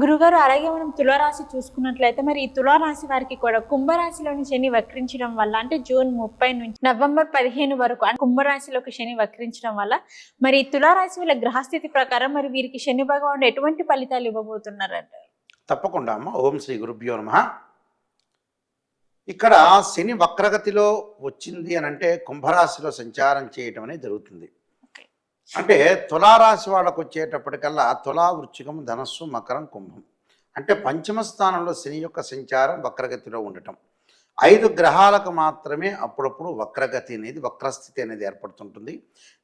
గురుగారు అలాగే మనం తులారాశి చూసుకున్నట్లయితే మరి ఈ తులారాశి వారికి కూడా కుంభరాశిలోని శని వక్రించడం వల్ల అంటే జూన్ 30 నుంచి నవంబర్ 15 వరకు కుంభరాశిలోకి శని వక్రించడం వల్ల మరి ఈ తులారాశి వాళ్ళ గ్రహస్థితి ప్రకారం మరి వీరికి శని భగవానుడు ఎటువంటి ఫలితాలు ఇవ్వబోతున్నారంట? తప్పకుండా అమ్మ. ఓం శ్రీ గురుభ్యో నమః. ఇక్కడ శని వక్రగతిలో వచ్చింది అని అంటే కుంభరాశిలో సంచారం చేయటం అనేది జరుగుతుంది. అంటే తులారాశి వాళ్ళకు వచ్చేటప్పటికల్లా తులా, వృశ్చికం, ధనస్సు, మకరం, కుంభం అంటే పంచమ స్థానంలో శని యొక్క సంచారం వక్రగతిలో ఉండటం. 5 గ్రహాలకు మాత్రమే అప్పుడప్పుడు వక్రగతి అనేది వక్రస్థితి అనేది ఏర్పడుతుంటుంది.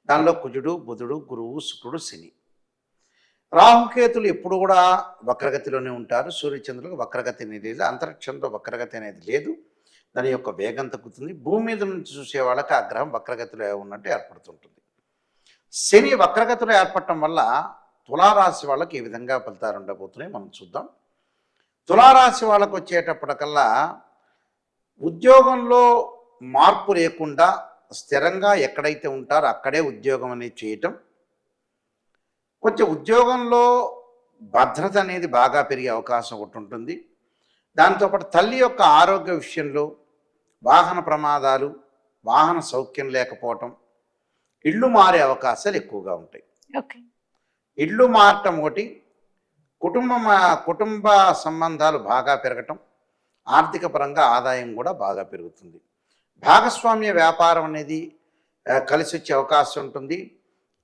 దానిలో కుజుడు, బుధుడు, గురువు, శుక్రుడు, శని. రాహుకేతులు ఎప్పుడు కూడా వక్రగతిలోనే ఉంటారు. సూర్యచంద్రులకు వక్రగతి అనేది లేదు. అంతరిక్షంలో వక్రగతి అనేది లేదు. దాని యొక్క వేగం తగ్గుతుంది. భూమి మీద నుంచి చూసే వాళ్ళకి ఆ గ్రహం వక్రగతిలో ఉన్నట్టు ఏర్పడుతుంటుంది. శని వక్రగతిలో ఏర్పడటం వల్ల తులారాశి వాళ్ళకి ఏ విధంగా ఫలితాలు ఉండబోతున్నాయి మనం చూద్దాం. తులారాశి వాళ్ళకు వచ్చేటప్పటికల్లా ఉద్యోగంలో మార్పు లేకుండా స్థిరంగా ఎక్కడైతే ఉంటారో అక్కడే ఉద్యోగం అనేది చేయటం. కొంచెం ఉద్యోగంలో భద్రత అనేది బాగా పెరిగే అవకాశం ఒకటి ఉంటుంది. దాంతోపాటు తల్లి యొక్క ఆరోగ్య విషయంలో వాహన ప్రమాదాలు, వాహన సౌఖ్యం లేకపోవటం, ఇళ్ళు మారే అవకాశాలు ఎక్కువగా ఉంటాయి. ఇళ్ళు మారటం ఒకటి, కుటుంబ సంబంధాలు బాగా పెరగటం, ఆర్థిక పరంగా ఆదాయం కూడా బాగా పెరుగుతుంది. భాగస్వామ్య వ్యాపారం అనేది కలిసి వచ్చే అవకాశం ఉంటుంది.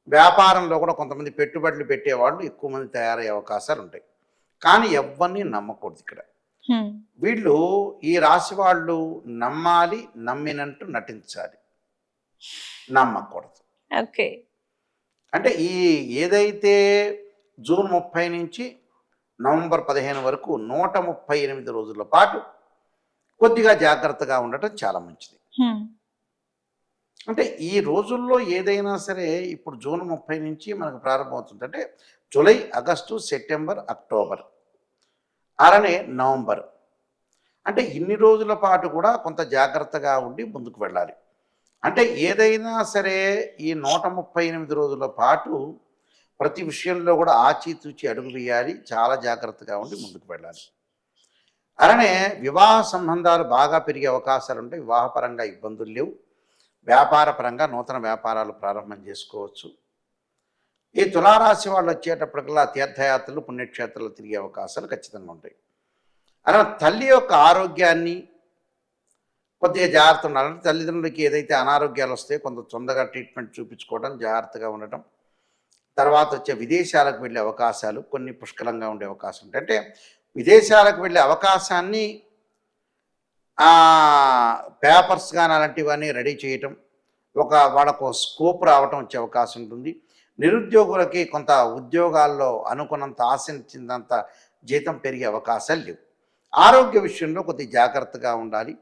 వ్యాపారంలో కూడా కొంతమంది పెట్టుబడులు పెట్టేవాళ్ళు ఎక్కువ మంది తయారయ్యే అవకాశాలు ఉంటాయి. కానీ ఎవరిని నమ్మకూడదు ఇక్కడ. వీళ్ళు ఈ రాశి వాళ్ళు నమ్మాలి, నమ్మినట్టు నటించాలి, నమ్మకూడదు. అంటే ఏదైతే జూన్ 30 నుంచి నవంబర్ 15 వరకు 138 రోజుల పాటు కొద్దిగా జాగ్రత్తగా ఉండటం చాలా మంచిది. అంటే ఈ రోజుల్లో ఏదైనా సరే ఇప్పుడు జూన్ 30 నుంచి మనకు ప్రారంభమవుతుంది. అంటే జూలై, ఆగస్టు, సెప్టెంబర్, అక్టోబర్, అలానే నవంబర్, అంటే ఇన్ని రోజుల పాటు కూడా కొంత జాగ్రత్తగా ఉండి ముందుకు వెళ్ళాలి. అంటే ఏదైనా సరే ఈ 138 రోజుల పాటు ప్రతి విషయంలో కూడా ఆచితూచి అడుగు వేయాలి, చాలా జాగ్రత్తగా ఉండి ముందుకు వెళ్ళాలి. అలానే వివాహ సంబంధాలు బాగా పెరిగే అవకాశాలు ఉంటాయి. వివాహపరంగా ఇబ్బందులు లేవు. వ్యాపార పరంగా నూతన వ్యాపారాలు ప్రారంభం చేసుకోవచ్చు. ఈ తులారాశి వాళ్ళు వచ్చేటప్పటికల్లా తీర్థయాత్రలు, పుణ్యక్షేత్రాలు తిరిగే అవకాశాలు ఖచ్చితంగా ఉంటాయి. అలా తల్లి యొక్క ఆరోగ్యాన్ని కొద్దిగా జాగ్రత్త ఉండాలంటే తల్లిదండ్రులకి ఏదైతే అనారోగ్యాలు వస్తాయో కొంత తొందరగా ట్రీట్మెంట్ చూపించుకోవడం, జాగ్రత్తగా ఉండటం. తర్వాత వచ్చే విదేశాలకు వెళ్ళే అవకాశాలు కొన్ని పుష్కలంగా ఉండే అవకాశం ఉంటాయి. అంటే విదేశాలకు వెళ్ళే అవకాశాన్ని పేపర్స్ కానీ అలాంటివన్నీ రెడీ చేయటం, వాళ్ళకు స్కోప్ రావటం వచ్చే అవకాశం ఉంటుంది. నిరుద్యోగులకి కొంత ఉద్యోగాల్లో అనుకున్నంత ఆశించినంత జీతం పెరిగే అవకాశాలు లేవు. ఆరోగ్య విషయంలో కొద్ది జాగ్రత్తగా ఉండాలి.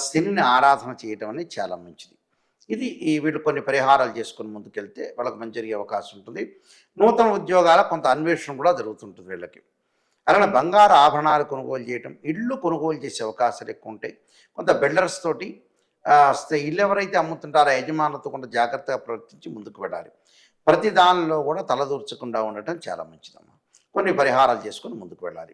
శనిని ఆరాధన చేయటం అనేది చాలా మంచిది. వీళ్ళు కొన్ని పరిహారాలు చేసుకొని ముందుకెళ్తే వాళ్ళకి మంచి జరిగే అవకాశం ఉంటుంది. నూతన ఉద్యోగాల కొంత అన్వేషణ కూడా జరుగుతుంటుంది వీళ్ళకి. అలానే బంగారు ఆభరణాలు కొనుగోలు చేయటం, ఇళ్ళు కొనుగోలు చేసే అవకాశాలు ఎక్కువ ఉంటాయి. కొంత బిల్డర్స్ తోటి ఇల్లు ఎవరైతే అమ్ముతుంటారో యజమానులతో కొంత జాగ్రత్తగా ప్రవర్తించి ముందుకు వెళ్ళాలి. ప్రతి దానిలో కూడా తలదూర్చకుండా ఉండటం చాలా మంచిదమ్మా. కొన్ని పరిహారాలు చేసుకొని ముందుకు వెళ్ళాలి.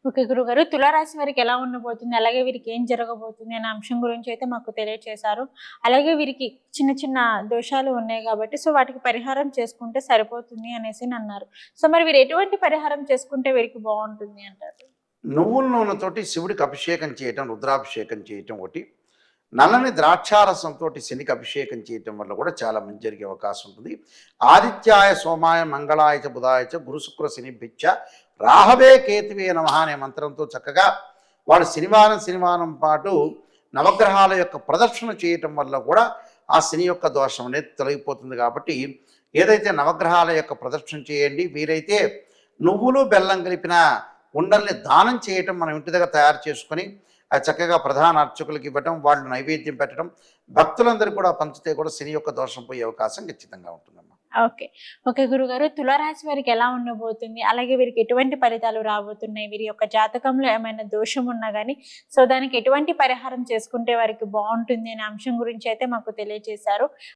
ఓకే గురుగారు, తులారాశి వారికి ఎలా ఉండబోతుంది, అలాగే వీరికి ఏం జరగబోతుంది అనే అంశం గురించి అయితే మాకు తెలియజేశారు. అలాగే వీరికి చిన్న చిన్న దోషాలు ఉన్నాయి కాబట్టి సో వాటికి పరిహారం చేసుకుంటే సరిపోతుంది అనేసి అన్నారు. సో మరి వీరు ఎటువంటి పరిహారం చేసుకుంటే వీరికి బాగుంటుంది అంటారు? నువ్వుల నూనెతోటి శివుడికి అభిషేకం చేయటం, రుద్రాభిషేకం చేయటం ఒకటి. నల్లని ద్రాక్షారసంతో శనికి అభిషేకం చేయటం వల్ల కూడా చాలా మంచి జరిగే అవకాశం ఉంటుంది. ఆదిత్యాయ, సోమాయ, మంగళాయ చ, బుధాయ చ, గురు శుక్ర శనిభ్యచ్చ రాహవే కేతువే నమః అనే మంత్రంతో చక్కగా వాళ్ళు శనివారం పాటు నవగ్రహాల యొక్క ప్రదర్శన చేయటం వల్ల కూడా ఆ శని యొక్క దోషం అనేది తొలగిపోతుంది. కాబట్టి ఏదైతే నవగ్రహాల యొక్క ప్రదర్శన చేయండి. వీరైతే నువ్వులు బెల్లం కలిపిన ఉండల్ని దానం చేయటం మనం ఇంటి దగ్గర తయారు చేసుకొని అది చక్కగా ప్రధాన అర్చకులకు ఇవ్వటం, వాళ్ళు నైవేద్యం పెట్టడం, భక్తులందరూ కూడా పంచితే కూడా శని యొక్క దోషం పోయే అవకాశం ఖచ్చితంగా ఉంటుందమ్మా. ఓకే గురుగారు, తులారాశి వారికి ఎలా ఉండబోతుంది, అలాగే వీరికి ఎటువంటి ఫలితాలు రాబోతున్నాయి, వీరి యొక్క జాతకంలో ఏమైనా దోషం ఉన్నా కానీ సో దానికి ఎటువంటి పరిహారం చేసుకుంటే వారికి బాగుంటుంది అనే అంశం గురించి అయితే మాకు తెలియజేశారు.